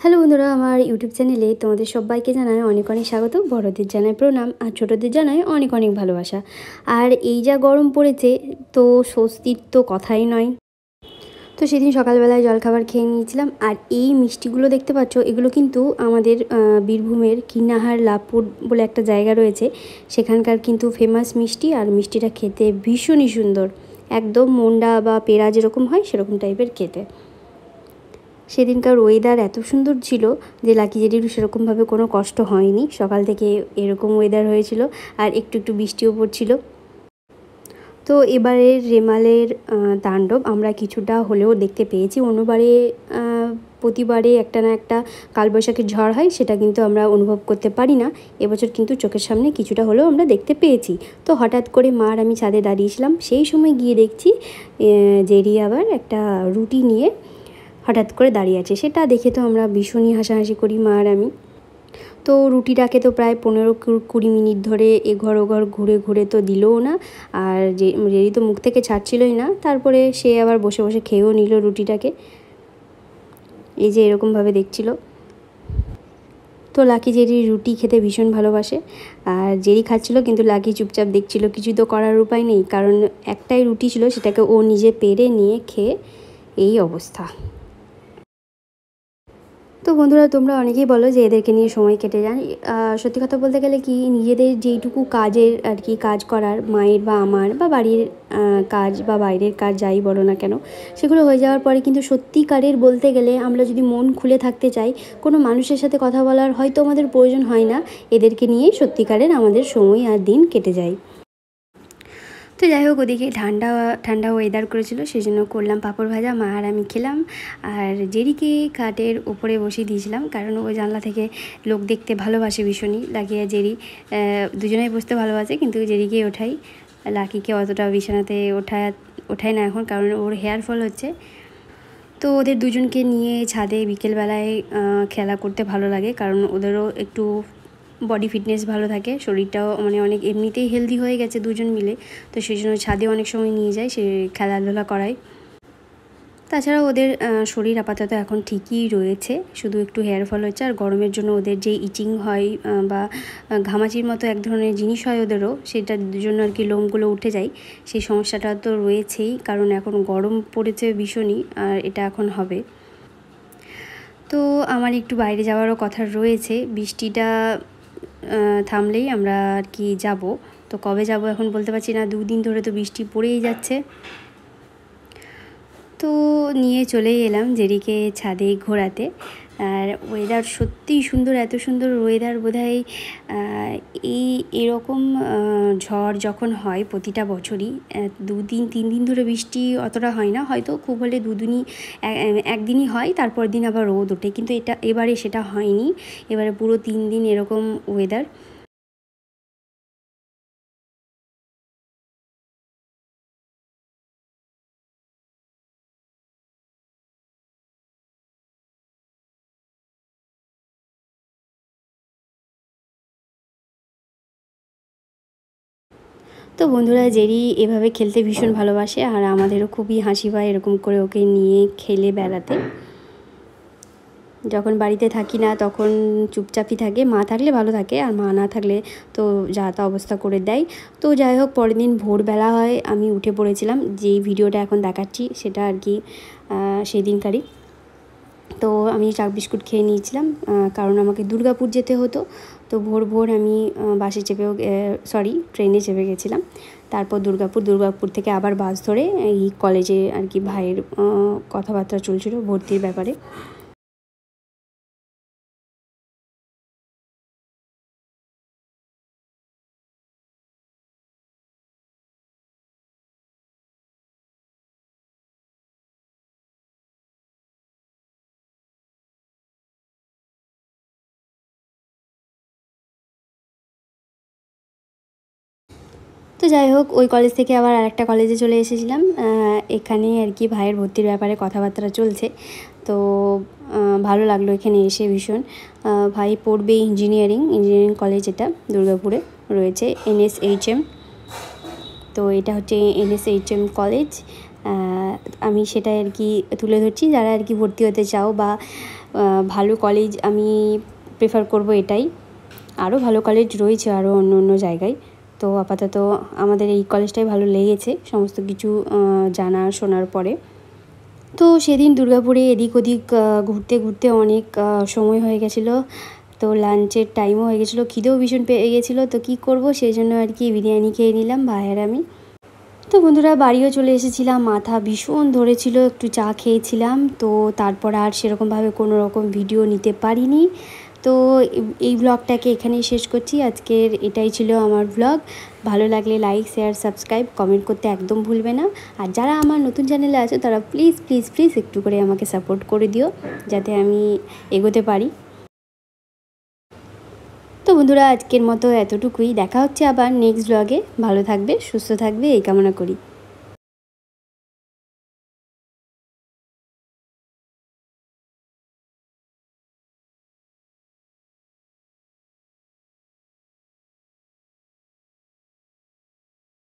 Hello বন্ধুরা, আমার YouTube চ্যানেলে তোমাদের সবাইকে জানাই অনেক অনেক স্বাগত। বড়দের জানাই প্রণাম আর ছোটদের জানাই অনেক অনেক ভালোবাসা। আর এই যা গরম পড়েছে, তো স্বস্তির তো কথাই নয়। তো সেদিন সকালবেলায় জলখাবার খেয়ে নিয়েছিলাম। আর এই মিষ্টিগুলো দেখতে পাচ্ছ, এগুলো কিন্তু আমাদের বীরভূমের কিনাহার লাভপুর বলে একটা জায়গা রয়েছে, সেখানকার কিন্তু ফেমাস মিষ্টি। আর মিষ্টিটা খেতে ভীষণই সুন্দর, একদম মন্ডা বা পেড়া যেরকম হয় সেরকম টাইপের খেতে। সেদিনকার ওয়েদার এত সুন্দর ছিল যে লাকি জেরির সেরকমভাবে কোনো কষ্ট হয়নি। সকাল থেকে এরকম ওয়েদার হয়েছিল আর একটু একটু বৃষ্টিও পড়ছিল। তো এবারের রেমালের তাণ্ডব আমরা কিছুটা হলেও দেখতে পেয়েছি। অন্যবারে প্রতিবারে একটা না একটা কালবৈশাখীর ঝড় হয়, সেটা কিন্তু আমরা অনুভব করতে পারি না। এবছর কিন্তু চোখের সামনে কিছুটা হলেও আমরা দেখতে পেয়েছি। তো হঠাৎ করে মা আর আমি ছাদে দাঁড়িয়েছিলাম, সেই সময় গিয়ে দেখছি জেরি আবার একটা রুটি নিয়ে হঠাৎ করে দাঁড়িয়ে আছে। সেটা দেখে তো আমরা ভীষণই হাসাহাসি করি মা আর আমি। তো রুটিটাকে তো প্রায় 15-20 মিনিট ধরে এঘর ওঘর ঘুরে ঘুরে তো দিলও না, আর জেরি তো মুখ থেকে ছাড়ছিলই না। তারপরে সে আবার বসে বসে খেয়েও নিল রুটিটাকে, এই যে এরকমভাবে দেখছিল। তো লাকি জেরি রুটি খেতে ভীষণ ভালোবাসে, আর জেরি খাচ্ছিল কিন্তু লাকি চুপচাপ দেখছিল। কিছু তো করার উপায় নেই, কারণ একটাই রুটি ছিল, সেটাকে ও নিজে পেরে নিয়ে খেয়ে এই অবস্থা। তো বন্ধুরা, তোমরা অনেকেই বলো যে এদেরকে নিয়ে সময় কেটে যায়। সত্যি কথা বলতে গেলে কি, নিজেদের যেইটুকু কাজের আর কি কাজ করার, মায়ের বা আমার বা বাড়ির কাজ বা বাইরের কাজ যাই বলো না কেন, সেগুলো হয়ে যাওয়ার পরে কিন্তু সত্যিকারের বলতে গেলে আমরা যদি মন খুলে থাকতে চাই, কোনো মানুষের সাথে কথা বলার হয়তো আমাদের প্রয়োজন হয় না। এদেরকে নিয়েই সত্যিকারের আমাদের সময় আর দিন কেটে যায়। তো যাই হোক, ওদিকে ঠান্ডা ঠান্ডা ওয়েদার করেছিল, সেই জন্য করলাম পাঁপড় ভাজা, মা আর আমি খেলাম। আর জেরিকে খাটের ওপরে বসিয়ে দিয়েছিলাম, কারণ ও জানলা থেকে লোক দেখতে ভালোবাসে ভীষণই। লাকি আর জেরি দুজনেই বসতে ভালোবাসে, কিন্তু জেরিকে ওঠাই, লাকিকে অতটা বিছানাতে ওঠায় না এখন, কারণ ওর হেয়ার ফল হচ্ছে। তো ওদের দুজনকে নিয়ে ছাদে বিকেলবেলায় খেলা করতে ভালো লাগে, কারণ ওদেরও একটু বডি ফিটনেস ভালো থাকে, শরীরটাও মানে অনেক এমনিতেই হেলদি হয়ে গেছে দুজন মিলে। তো সেই জন্য ছাদে অনেক সময় নিয়ে যায়, সে খেলাধুলা করায়। তাছাড়া ওদের শরীর আপাতত এখন ঠিকই রয়েছে, শুধু একটু হেয়ার ফল হচ্ছে। আর গরমের জন্য ওদের যে ইচিং হয় বা ঘামাচির মতো এক ধরনের জিনিস হয় ওদেরও, সেটার জন্য আর কি লোমগুলো উঠে যায়। সেই সমস্যাটা তো রয়েছেই, কারণ এখন গরম পড়েছে ভীষণই, আর এটা এখন হবে। তো আমার একটু বাইরে যাওয়ারও কথা রয়েছে, বৃষ্টিটা থামলেই আমরা আর কি যাব। তো কবে যাব এখন বলতে পারছি না, 2 দিন ধরে তো বৃষ্টি পড়েই যাচ্ছে। তো নিয়ে চলেই এলাম জেরিকে ছাদে ঘোরাতে। আর ওয়েদার সত্যিই সুন্দর, এত সুন্দর ওয়েদার বোধহয় এরকম ঝড় যখন হয় প্রতিটা বছরই, 2 দিন 3 দিন ধরে বৃষ্টি অতটা হয় না, হয়তো খুব হলে 2 দিনই, একদিনই হয়, তারপর দিন আবার রোদ ওঠে। কিন্তু এবারে সেটা হয়নি, এবারে পুরো 3 দিন এরকম ওয়েদার। তো বন্ধুরা, জেরি এভাবে খেলতে ভীষণ ভালোবাসে, আর আমাদেরও খুবই হাসি পায় এরকম করে ওকে নিয়ে খেলে বেড়াতে। যখন বাড়িতে থাকি না তখন চুপচাপই থাকে, মা থাকলে ভালো থাকে, আর মা না থাকলে তো যা তা অবস্থা করে দেয়। তো যাই হোক, পরের দিন ভোরবেলা হয় আমি উঠে পড়েছিলাম, যেই ভিডিওটা এখন দেখাচ্ছি সেটা আর কি সেই দিনকারই। তো আমি চাক বিস্কুট খেয়ে নিয়েছিলাম, কারণ আমাকে দুর্গাপুর যেতে হতো। তো ভোর ভোর আমি বাসে চেপেও ট্রেনে চেপে গেছিলাম। তারপর দুর্গাপুর থেকে আবার বাস ধরে এই কলেজে আর কি ভাইয়ের কথাবার্তা চলছিল ভর্তির ব্যাপারে। তো যাই হোক, ওই কলেজ থেকে আবার আরেকটা কলেজে চলে এসেছিলাম। এখানে আর কি ভাইয়ের ভর্তির ব্যাপারে কথাবার্তা চলছে। তো ভালো লাগলো এখানে এসে ভীষণ। ভাই পড়বে ইঞ্জিনিয়ারিং কলেজ, এটা দুর্গাপুরে রয়েছে, NSHM। তো এটা হচ্ছে NSHM কলেজ। আমি সেটা আর কি তুলে ধরছি, যারা আর কি ভর্তি হতে চাও বা ভালো কলেজ আমি প্রেফার করব এটাই। আরও ভালো কলেজ রয়েছে আরও অন্য অন্য জায়গায়, তো আপাতত আমাদের এই কলেজটাই ভালো লেগেছে সমস্ত কিছু জানা শোনার পরে। তো সেদিন দুর্গাপুরে এদিক ওদিক ঘুরতে ঘুরতে অনেক সময় হয়ে গেছিলো, তো লাঞ্চের টাইমও হয়ে গেছিলো, খিদেও ভীষণ পেয়ে গেছিলো। তো কী করব, সেই জন্য আর কি বিরিয়ানি খেয়ে নিলাম ভাইয়ের আমি। তো বন্ধুরা বাড়িও চলে এসেছিলাম, মাথা ভীষণ ধরেছিল, একটু চা খেয়েছিলাম। তো তারপর আর সেরকমভাবে কোনো রকম ভিডিও নিতে পারিনি। তো এই ব্লগটাকে এখানেই শেষ করছি। আজকের এটাই ছিল আমার ব্লগ। ভালো লাগলে লাইক, শেয়ার, সাবস্ক্রাইব, কমেন্ট করতে একদম ভুলবে না। আর যারা আমার নতুন চ্যানেলে আছে তারা প্লিজ প্লিজ প্লিজ একটু করে আমাকে সাপোর্ট করে দিও, যাতে আমি এগোতে পারি। তো বন্ধুরা আজকের মতো এতটুকুই, দেখা হচ্ছে আবার নেক্সট ব্লগে। ভালো থাকবে, সুস্থ থাকবে এই কামনা করি।